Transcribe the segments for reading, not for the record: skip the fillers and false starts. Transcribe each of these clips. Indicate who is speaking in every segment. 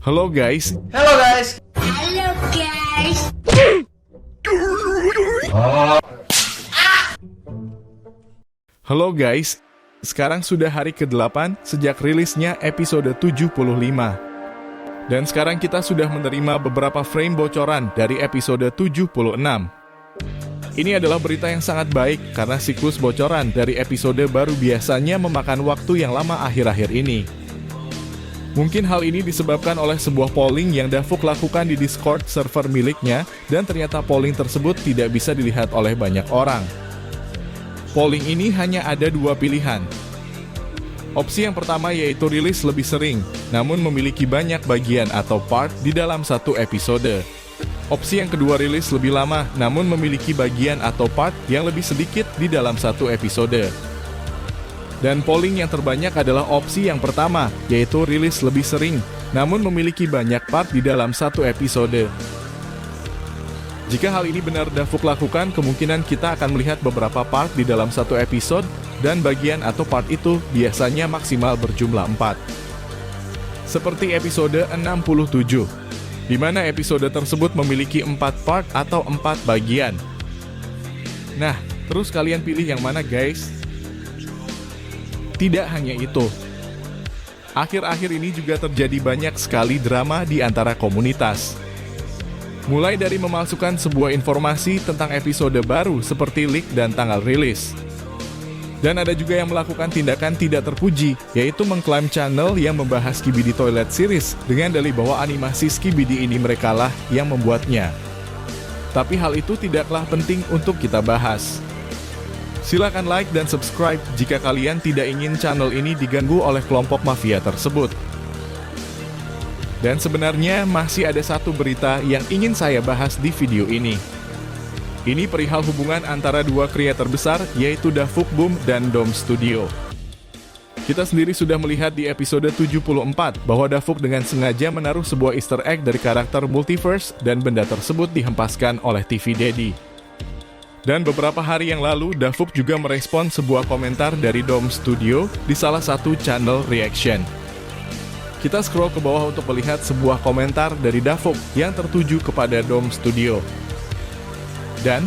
Speaker 1: Halo guys.
Speaker 2: Halo guys.
Speaker 3: Halo guys.
Speaker 1: Halo guys. Sekarang sudah hari ke-8 sejak rilisnya episode 75. Dan sekarang kita sudah menerima beberapa frame bocoran dari episode 76. Ini adalah berita yang sangat baik karena siklus bocoran dari episode baru biasanya memakan waktu yang lama akhir-akhir ini. Mungkin hal ini disebabkan oleh sebuah polling yang Davuk lakukan di Discord server miliknya dan ternyata polling tersebut tidak bisa dilihat oleh banyak orang. Polling ini hanya ada dua pilihan. Opsi yang pertama yaitu rilis lebih sering, namun memiliki banyak bagian atau part di dalam satu episode. Opsi yang kedua rilis lebih lama, namun memiliki bagian atau part yang lebih sedikit di dalam satu episode. Dan polling yang terbanyak adalah opsi yang pertama, yaitu rilis lebih sering, namun memiliki banyak part di dalam satu episode. Jika hal ini benar Davuk lakukan, kemungkinan kita akan melihat beberapa part di dalam satu episode, dan bagian atau part itu biasanya maksimal berjumlah 4. Seperti episode 67. Di mana episode tersebut memiliki 4 part atau 4 bagian. Nah, terus kalian pilih yang mana guys? Tidak hanya itu. Akhir-akhir ini juga terjadi banyak sekali drama di antara komunitas. Mulai dari memalsukan sebuah informasi tentang episode baru seperti leak dan tanggal rilis. Dan ada juga yang melakukan tindakan tidak terpuji, yaitu mengklaim channel yang membahas Skibidi Toilet Series dengan dalih bahwa animasi Skibidi ini merekalah yang membuatnya. Tapi hal itu tidaklah penting untuk kita bahas. Silakan like dan subscribe jika kalian tidak ingin channel ini diganggu oleh kelompok mafia tersebut. Dan sebenarnya masih ada satu berita yang ingin saya bahas di video ini. Ini perihal hubungan antara dua kreator besar, yaitu Davuk Boom dan Dom Studio. Kita sendiri sudah melihat di episode 74 bahwa Davuk dengan sengaja menaruh sebuah easter egg dari karakter Multiverse dan benda tersebut dihempaskan oleh TV Daddy. Dan beberapa hari yang lalu, Davuk juga merespon sebuah komentar dari Dom Studio di salah satu channel reaction. Kita scroll ke bawah untuk melihat sebuah komentar dari Davuk yang tertuju kepada Dom Studio. Dan,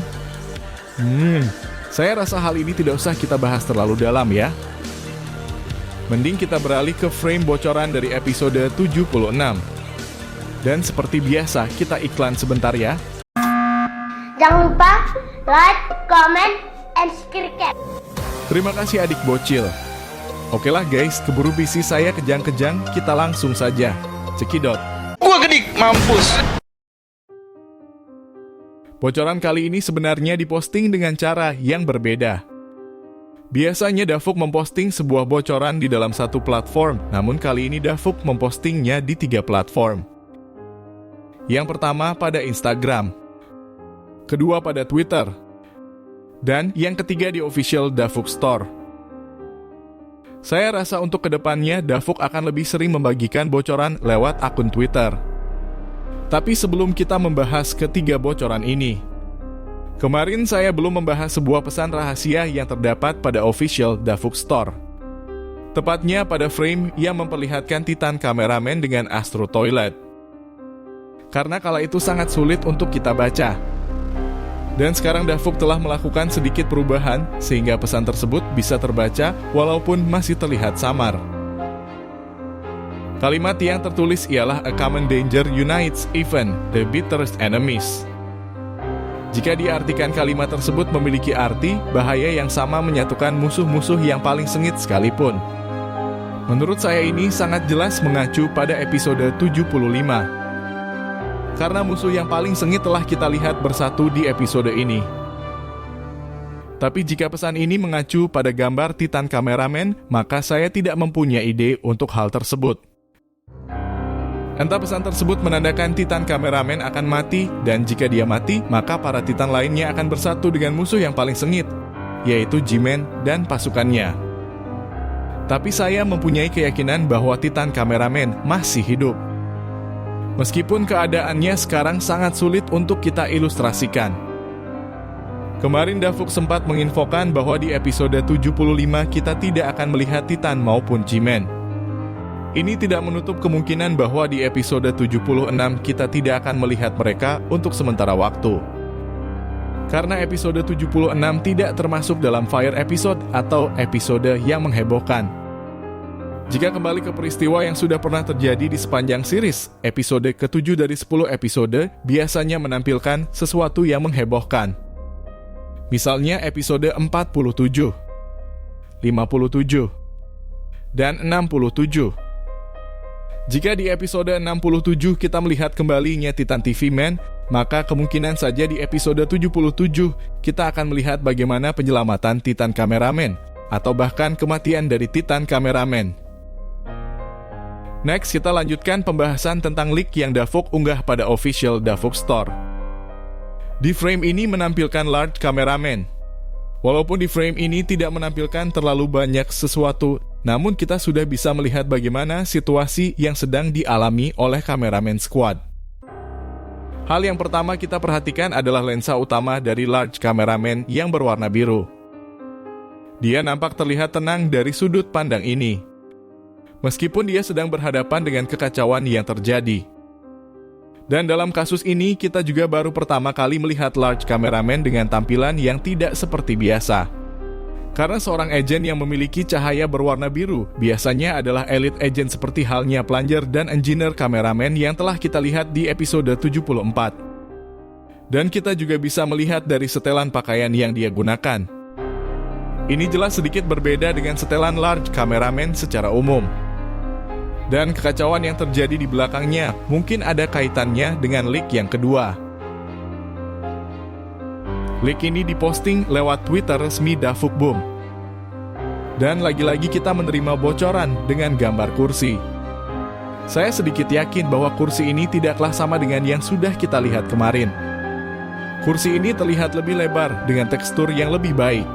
Speaker 1: saya rasa hal ini tidak usah kita bahas terlalu dalam ya. Mending kita beralih ke frame bocoran dari episode 76. Dan seperti biasa, kita iklan sebentar ya.
Speaker 3: Jangan lupa like, comment, and subscribe.
Speaker 1: Terima kasih adik bocil. Oke lah guys, keburu PC saya kejang-kejang, kita langsung saja. Cekidot.
Speaker 2: Gua gedik mampus.
Speaker 1: Bocoran kali ini sebenarnya diposting dengan cara yang berbeda. Biasanya Davuk memposting sebuah bocoran di dalam satu platform, namun kali ini Davuk mempostingnya di 3 platform. Yang pertama pada Instagram, kedua pada Twitter, dan yang ketiga di official Davuk Store. Saya rasa untuk kedepannya Davuk akan lebih sering membagikan bocoran lewat akun Twitter. Tapi sebelum kita membahas ketiga bocoran ini, kemarin saya belum membahas sebuah pesan rahasia yang terdapat pada official Davuk Store. Tepatnya pada frame yang memperlihatkan Titan Kameramen dengan Astro Toilet. Karena kala itu sangat sulit untuk kita baca. Dan sekarang Davuk telah melakukan sedikit perubahan sehingga pesan tersebut bisa terbaca walaupun masih terlihat samar. Kalimat yang tertulis ialah A common danger unites even the bitterest enemies. Jika diartikan kalimat tersebut memiliki arti, bahaya yang sama menyatukan musuh-musuh yang paling sengit sekalipun. Menurut saya ini sangat jelas mengacu pada episode 75. Karena musuh yang paling sengit telah kita lihat bersatu di episode ini. Tapi jika pesan ini mengacu pada gambar Titan Kameramen, maka saya tidak mempunyai ide untuk hal tersebut. Entah pesan tersebut menandakan Titan Kameramen akan mati, dan jika dia mati, maka para Titan lainnya akan bersatu dengan musuh yang paling sengit, yaitu G-Man dan pasukannya. Tapi saya mempunyai keyakinan bahwa Titan Kameramen masih hidup. Meskipun keadaannya sekarang sangat sulit untuk kita ilustrasikan. Kemarin Davuk sempat menginfokan bahwa di episode 75 kita tidak akan melihat Titan maupun G-Man. Ini tidak menutup kemungkinan bahwa di episode 76 kita tidak akan melihat mereka untuk sementara waktu. Karena episode 76 tidak termasuk dalam fire episode atau episode yang menghebohkan. Jika kembali ke peristiwa yang sudah pernah terjadi di sepanjang series, episode ke-7 dari 10 episode biasanya menampilkan sesuatu yang menghebohkan. Misalnya episode 47, 57, dan 67. Jika di episode 67 kita melihat kembalinya Titan TV Man, maka kemungkinan saja di episode 77 kita akan melihat bagaimana penyelamatan Titan Cameraman, atau bahkan kematian dari Titan Cameraman. Next, kita lanjutkan pembahasan tentang leak yang Davok unggah pada official Davok Store. Di frame ini menampilkan Large Cameraman. Walaupun di frame ini tidak menampilkan terlalu banyak sesuatu, namun kita sudah bisa melihat bagaimana situasi yang sedang dialami oleh kameramen squad. Hal yang pertama kita perhatikan adalah lensa utama dari Large Cameraman yang berwarna biru. Dia nampak terlihat tenang dari sudut pandang ini, meskipun dia sedang berhadapan dengan kekacauan yang terjadi. Dan dalam kasus ini, kita juga baru pertama kali melihat Large Cameraman dengan tampilan yang tidak seperti biasa. Karena seorang agen yang memiliki cahaya berwarna biru biasanya adalah elite agent seperti halnya plunger dan engineer cameraman yang telah kita lihat di episode 74. Dan kita juga bisa melihat dari setelan pakaian yang dia gunakan. Ini jelas sedikit berbeda dengan setelan Large Cameraman secara umum. Dan kekacauan yang terjadi di belakangnya mungkin ada kaitannya dengan leak yang kedua. Leak ini diposting lewat Twitter resmi Davok Boom. Dan lagi-lagi kita menerima bocoran dengan gambar kursi. Saya sedikit yakin bahwa kursi ini tidaklah sama dengan yang sudah kita lihat kemarin. Kursi ini terlihat lebih lebar dengan tekstur yang lebih baik.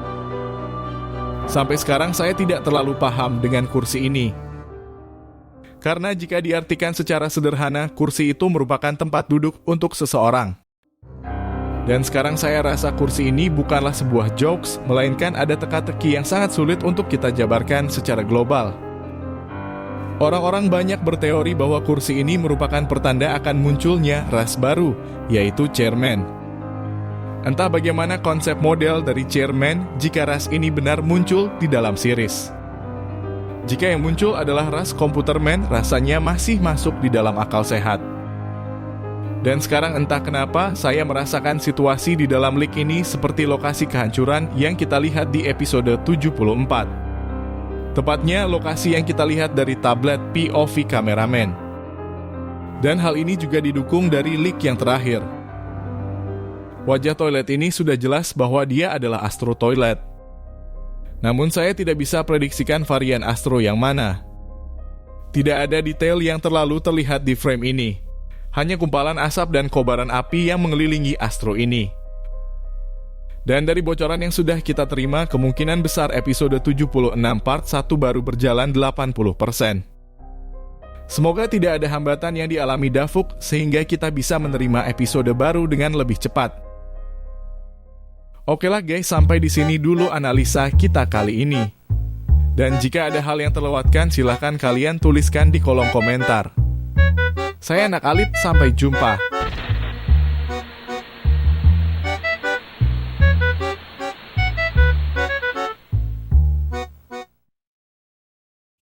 Speaker 1: Sampai sekarang saya tidak terlalu paham dengan kursi ini. Karena jika diartikan secara sederhana, kursi itu merupakan tempat duduk untuk seseorang. Dan sekarang saya rasa kursi ini bukanlah sebuah jokes, melainkan ada teka-teki yang sangat sulit untuk kita jabarkan secara global. Orang-orang banyak berteori bahwa kursi ini merupakan pertanda akan munculnya ras baru, yaitu Chairman. Entah bagaimana konsep model dari Chairman jika ras ini benar muncul di dalam series. Jika yang muncul adalah ras Computerman, rasanya masih masuk di dalam akal sehat. Dan sekarang entah kenapa saya merasakan situasi di dalam leak ini seperti lokasi kehancuran yang kita lihat di episode 74. Tepatnya lokasi yang kita lihat dari tablet POV kameramen. Dan hal ini juga didukung dari leak yang terakhir. Wajah toilet ini sudah jelas bahwa dia adalah Astro Toilet. Namun saya tidak bisa prediksikan varian Astro yang mana. Tidak ada detail yang terlalu terlihat di frame ini. Hanya kumpalan asap dan kobaran api yang mengelilingi Astro ini. Dan dari bocoran yang sudah kita terima, kemungkinan besar episode 76 part 1 baru berjalan 80%. Semoga tidak ada hambatan yang dialami Davok sehingga kita bisa menerima episode baru dengan lebih cepat. Oke lah guys, sampai di sini dulu analisa kita kali ini. Dan jika ada hal yang terlewatkan, silahkan kalian tuliskan di kolom komentar. Saya Anak Alit, sampai jumpa.